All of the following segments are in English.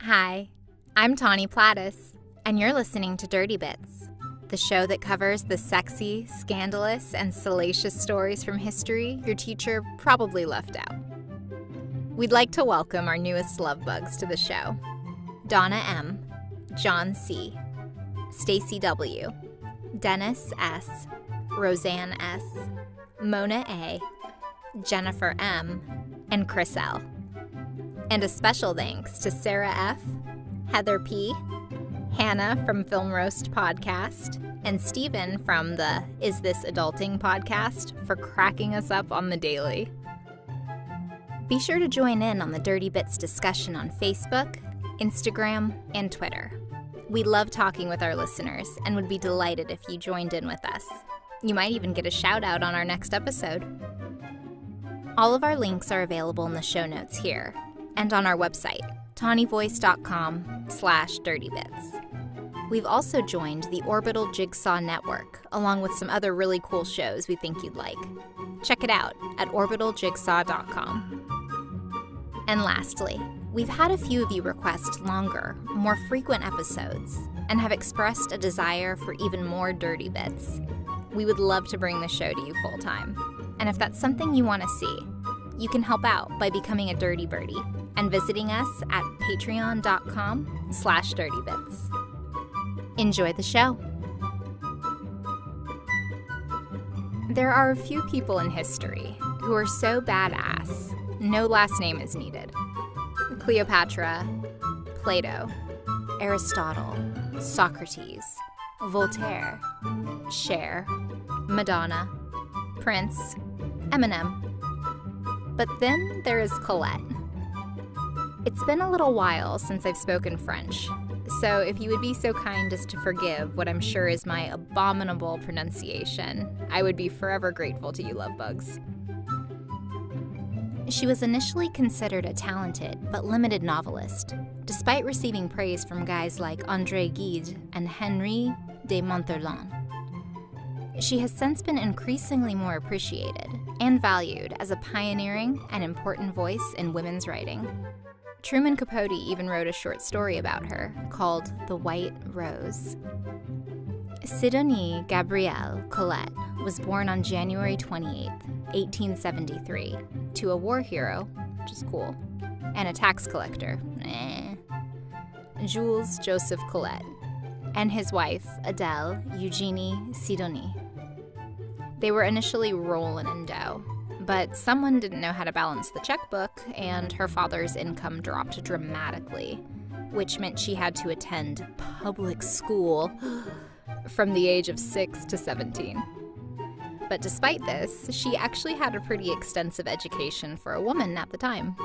Hi, I'm Tawny Plattis, and you're listening to Dirty Bits, the show that covers the sexy, scandalous, and salacious stories from history your teacher probably left out. We'd like to welcome our newest love bugs to the show: Donna M., John C., Stacy W., Dennis S., Roseanne S., Mona A., Jennifer M., and Chris L. And a special thanks to Sarah F., Heather P., Hannah from Film Roast Podcast, and Steven from the Is This Adulting podcast for cracking us up on the daily. Be sure to join in on the Dirty Bits discussion on Facebook, Instagram, and Twitter. We love talking with our listeners and would be delighted if you joined in with us. You might even get a shout out on our next episode. All of our links are available in the show notes here and on our website, tawnyvoice.com/dirtybits. We've also joined the Orbital Jigsaw Network, along with some other really cool shows we think you'd like. Check it out at orbitaljigsaw.com. And lastly, we've had a few of you request longer, more frequent episodes and have expressed a desire for even more dirty bits. We would love to bring the show to you full time. And if that's something you want to see, you can help out by becoming a Dirty Birdie and visiting us at patreon.com/dirtybits. Enjoy the show. There are a few people in history who are so badass, no last name is needed. Cleopatra, Plato, Aristotle, Socrates, Voltaire, Cher, Madonna, Prince, Eminem. But then there is Colette. It's been a little while since I've spoken French, so if you would be so kind as to forgive what I'm sure is my abominable pronunciation, I would be forever grateful to you love bugs. She was initially considered a talented but limited novelist, despite receiving praise from guys like André Gide and Henri de Montherlant. She has since been increasingly more appreciated and valued as a pioneering and important voice in women's writing. Truman Capote even wrote a short story about her called The White Rose. Sidonie Gabrielle Colette was born on January 28, 1873, to a war hero, which is cool, and a tax collector, Jules Joseph Colette, and his wife, Adele Eugenie Sidonie. They were initially rolling in dough, but someone didn't know how to balance the checkbook, and her father's income dropped dramatically, which meant she had to attend public school from the age of 6 to 17. But despite this, she actually had a pretty extensive education for a woman at the time.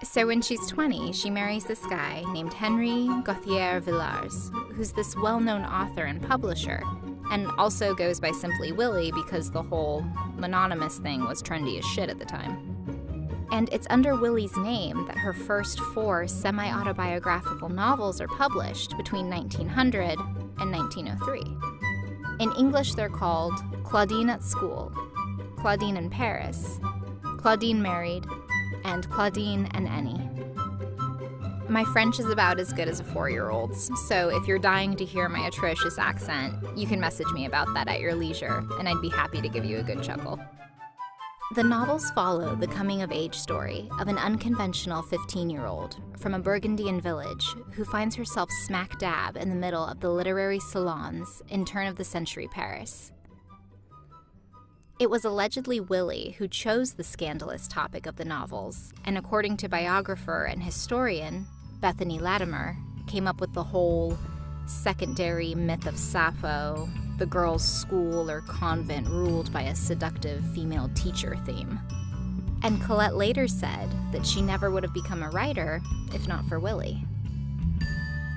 So when she's 20, she marries this guy named Henri Gauthier Villars, who's this well-known author and publisher, and also goes by simply Willie because the whole mononymous thing was trendy as shit at the time. And it's under Willie's name that her first 4 semi-autobiographical novels are published between 1900 and 1903. In English, they're called Claudine at School, Claudine in Paris, Claudine Married, and Claudine and Annie. My French is about as good as a 4-year-old's, so if you're dying to hear my atrocious accent, you can message me about that at your leisure, and I'd be happy to give you a good chuckle. The novels follow the coming-of-age story of an unconventional 15-year-old from a Burgundian village who finds herself smack dab in the middle of the literary salons in turn-of-the-century Paris. It was allegedly Willie who chose the scandalous topic of the novels, and according to biographer and historian Bethany Latimer, came up with the whole secondary myth of Sappho, the girls' school or convent ruled by a seductive female teacher theme. And Colette later said that she never would have become a writer if not for Willie.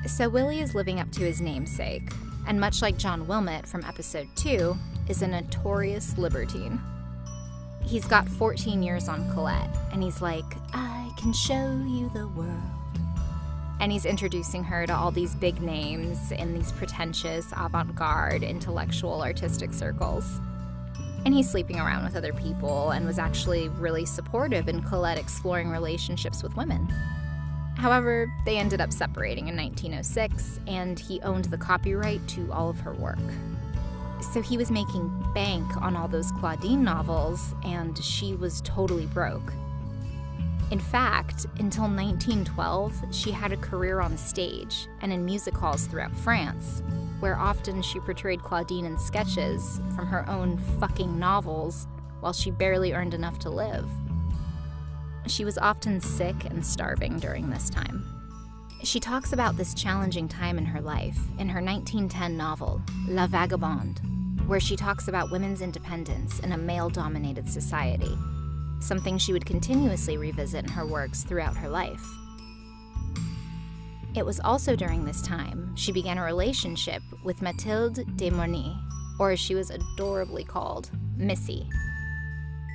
So Willie is living up to his namesake, and much like John Wilmot from episode 2, is a notorious libertine. He's got 14 years on Colette, and he's like, I can show you the world. And he's introducing her to all these big names in these pretentious, avant-garde, intellectual, artistic circles. And he's sleeping around with other people and was actually really supportive in Colette exploring relationships with women. However, they ended up separating in 1906, and he owned the copyright to all of her work. So he was making bank on all those Claudine novels, and she was totally broke. In fact, until 1912, she had a career on stage and in music halls throughout France, where often she portrayed Claudine in sketches from her own fucking novels while she barely earned enough to live. She was often sick and starving during this time. She talks about this challenging time in her life in her 1910 novel, La Vagabonde, where she talks about women's independence in a male-dominated society, something she would continuously revisit in her works throughout her life. It was also during this time she began a relationship with Mathilde de Morny, or as she was adorably called, Missy.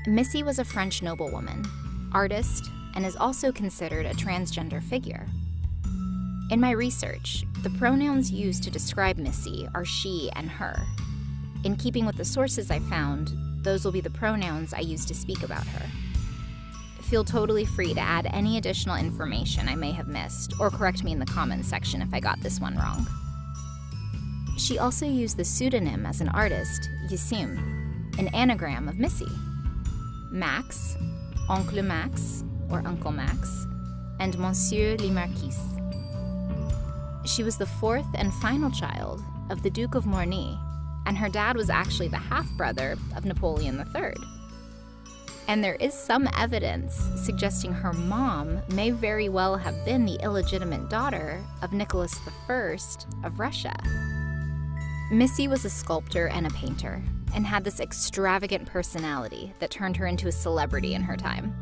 Missy was a French noblewoman, artist, and is also considered a transgender figure. In my research, the pronouns used to describe Missy are she and her. In keeping with the sources I found, those will be the pronouns I use to speak about her. Feel totally free to add any additional information I may have missed, or correct me in the comments section if I got this one wrong. She also used the pseudonym as an artist, Yassim, an anagram of Missy. Max, Oncle Max, or Uncle Max, and Monsieur le Marquis. She was the fourth and final child of the Duke of Morny, and her dad was actually the half-brother of Napoleon III. And there is some evidence suggesting her mom may very well have been the illegitimate daughter of Nicholas I of Russia. Missy was a sculptor and a painter, and had this extravagant personality that turned her into a celebrity in her time.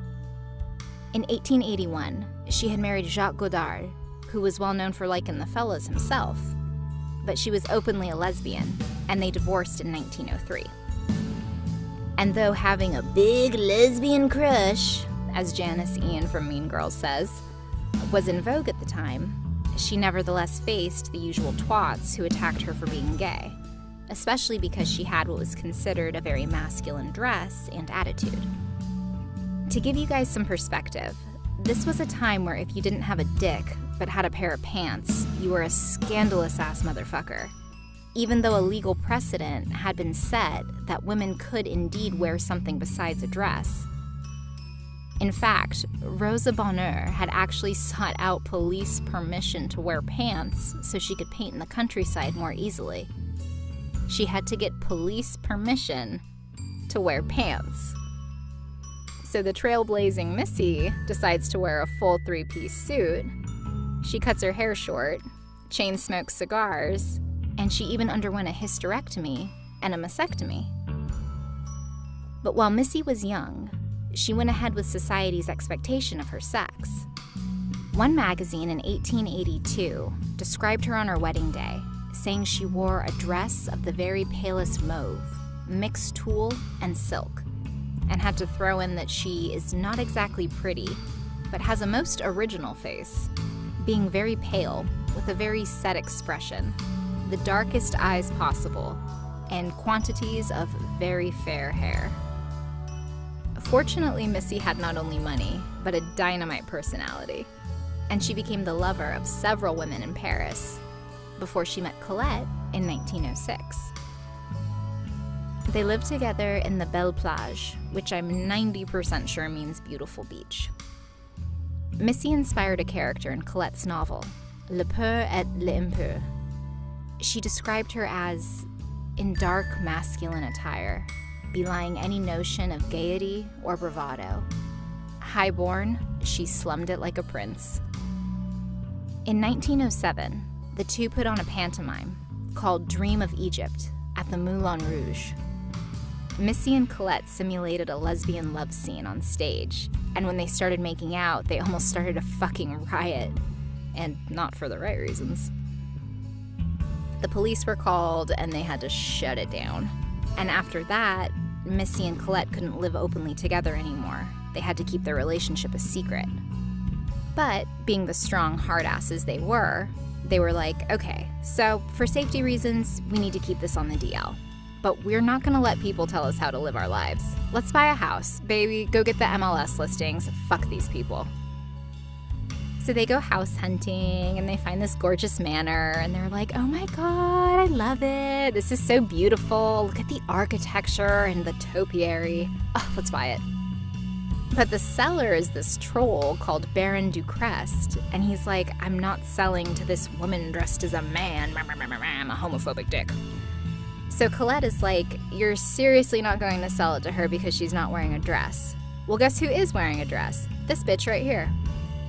In 1881, she had married Jacques Godard, who was well known for liking the fellas himself, but she was openly a lesbian, and they divorced in 1903. And though having a big lesbian crush, as Janice Ian from Mean Girls says, was in vogue at the time, she nevertheless faced the usual twats who attacked her for being gay, especially because she had what was considered a very masculine dress and attitude. To give you guys some perspective, this was a time where if you didn't have a dick but had a pair of pants, you were a scandalous-ass motherfucker, even though a legal precedent had been set that women could indeed wear something besides a dress. In fact, Rosa Bonheur had actually sought out police permission to wear pants so she could paint in the countryside more easily. She had to get police permission to wear pants. So the trailblazing Missy decides to wear a full three-piece suit. She cuts her hair short, chain smokes cigars, and she even underwent a hysterectomy and a mastectomy. But while Missy was young, she went ahead with society's expectation of her sex. One magazine in 1882 described her on her wedding day, saying she wore a dress of the very palest mauve, mixed tulle and silk, and had to throw in that she is not exactly pretty, but has a most original face, being very pale with a very set expression, the darkest eyes possible, and quantities of very fair hair. Fortunately, Missy had not only money, but a dynamite personality, and she became the lover of several women in Paris before she met Colette in 1906. They lived together in the Belle Plage, which I'm 90% sure means beautiful beach. Missy inspired a character in Colette's novel, Le Peu et l'Impur. She described her as in dark masculine attire, belying any notion of gaiety or bravado. Highborn, she slummed it like a prince. In 1907, the two put on a pantomime called Dream of Egypt at the Moulin Rouge. Missy and Colette simulated a lesbian love scene on stage, and when they started making out, they almost started a fucking riot, and not for the right reasons. The police were called, and they had to shut it down. And after that, Missy and Colette couldn't live openly together anymore. They had to keep their relationship a secret. But, being the strong hard asses they were like, okay, so for safety reasons, we need to keep this on the DL. But we're not gonna let people tell us how to live our lives. Let's buy a house, baby, go get the MLS listings, fuck these people. So they go house hunting and they find this gorgeous manor and they're like, oh my God, I love it. This is so beautiful. Look at the architecture and the topiary. Oh, let's buy it. But the seller is this troll called Baron Ducrest, and he's like, I'm not selling to this woman dressed as a man. I'm a homophobic dick. So Colette is like, you're seriously not going to sell it to her because she's not wearing a dress. Well, guess who is wearing a dress? This bitch right here.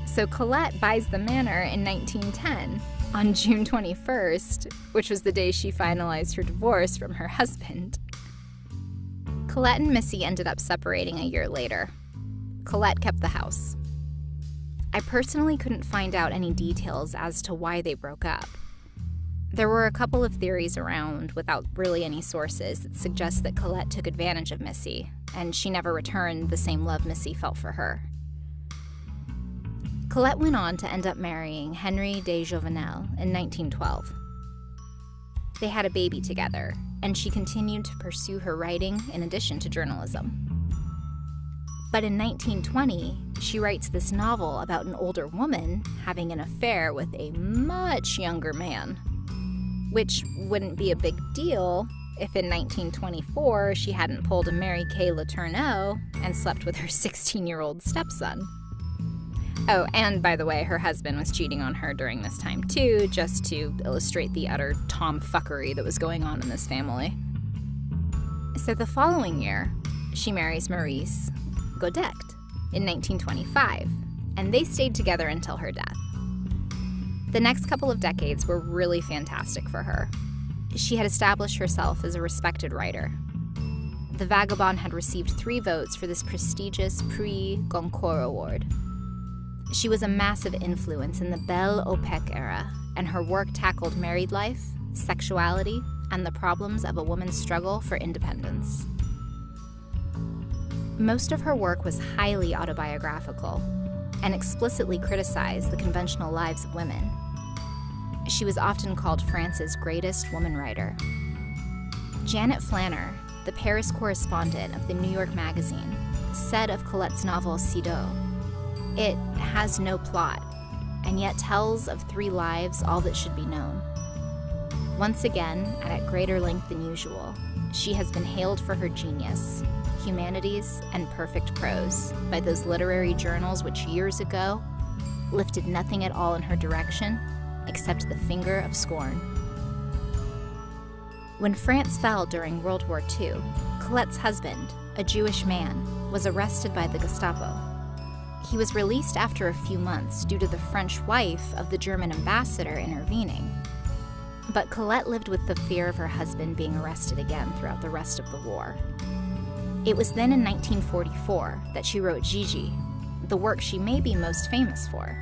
So Colette buys the manor in 1910 on June 21st, which was the day she finalized her divorce from her husband. Colette and Missy ended up separating a year later. Colette kept the house. I personally couldn't find out any details as to why they broke up. There were a couple of theories around without really any sources that suggest that Colette took advantage of Missy, and she never returned the same love Missy felt for her. Colette went on to end up marrying Henry de Jovenel in 1912. They had a baby together, and she continued to pursue her writing in addition to journalism. But in 1920, she writes this novel about an older woman having an affair with a much younger man, which wouldn't be a big deal if in 1924 she hadn't pulled a Mary Kay Letourneau and slept with her 16-year-old stepson. Oh, and by the way, her husband was cheating on her during this time too, just to illustrate the utter tomfuckery that was going on in this family. So the following year, she marries Maurice Godect in 1925, and they stayed together until her death. The next couple of decades were really fantastic for her. She had established herself as a respected writer. The Vagabond had received 3 votes for this prestigious Prix Goncourt Award. She was a massive influence in the Belle Époque era, and her work tackled married life, sexuality, and the problems of a woman's struggle for independence. Most of her work was highly autobiographical and explicitly criticized the conventional lives of women. She was often called France's greatest woman writer. Janet Flanner, the Paris correspondent of the New York Magazine, said of Colette's novel Sido, "It has no plot, and yet tells of 3 lives all that should be known. Once again, and at greater length than usual, she has been hailed for her genius, humanities, and perfect prose by those literary journals which years ago lifted nothing at all in her direction except the finger of scorn." When France fell during World War II, Colette's husband, a Jewish man, was arrested by the Gestapo. He was released after a few months due to the French wife of the German ambassador intervening. But Colette lived with the fear of her husband being arrested again throughout the rest of the war. It was then in 1944 that she wrote Gigi, the work she may be most famous for.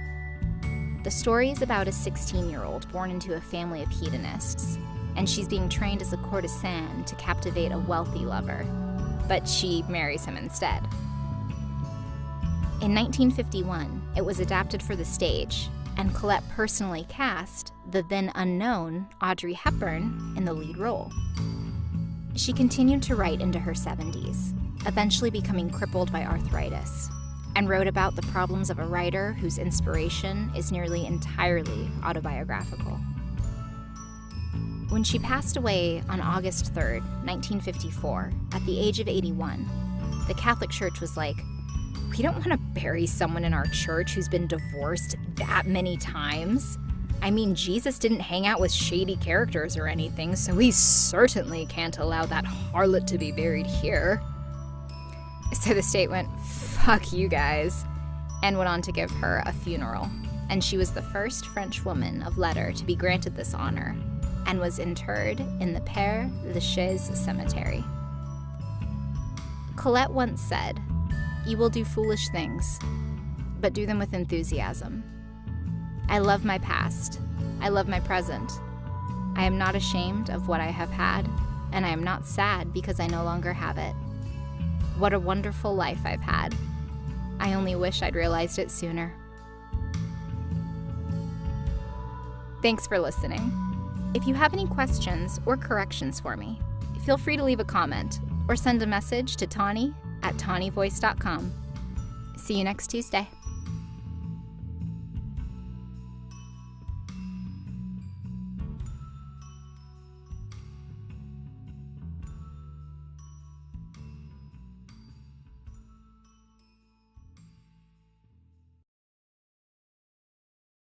The story is about a 16-year-old born into a family of hedonists, and she's being trained as a courtesan to captivate a wealthy lover, but she marries him instead. In 1951, it was adapted for the stage, and Colette personally cast the then unknown Audrey Hepburn in the lead role. She continued to write into her 70s, eventually becoming crippled by arthritis, and wrote about the problems of a writer whose inspiration is nearly entirely autobiographical. When she passed away on August 3rd, 1954, at the age of 81, the Catholic Church was like, "We don't want to bury someone in our church who's been divorced that many times. I mean, Jesus didn't hang out with shady characters or anything, so we certainly can't allow that harlot to be buried here." So the state went, "Fuck you guys," and went on to give her a funeral. And she was the first French woman of letter to be granted this honor, and was interred in the Père Lachaise cemetery. Colette once said, "You will do foolish things, but do them with enthusiasm. I love my past. I love my present. I am not ashamed of what I have had, and I am not sad because I no longer have it. What a wonderful life I've had. I only wish I'd realized it sooner." Thanks for listening. If you have any questions or corrections for me, feel free to leave a comment or send a message to Tawny at tawnyvoice.com. See you next Tuesday.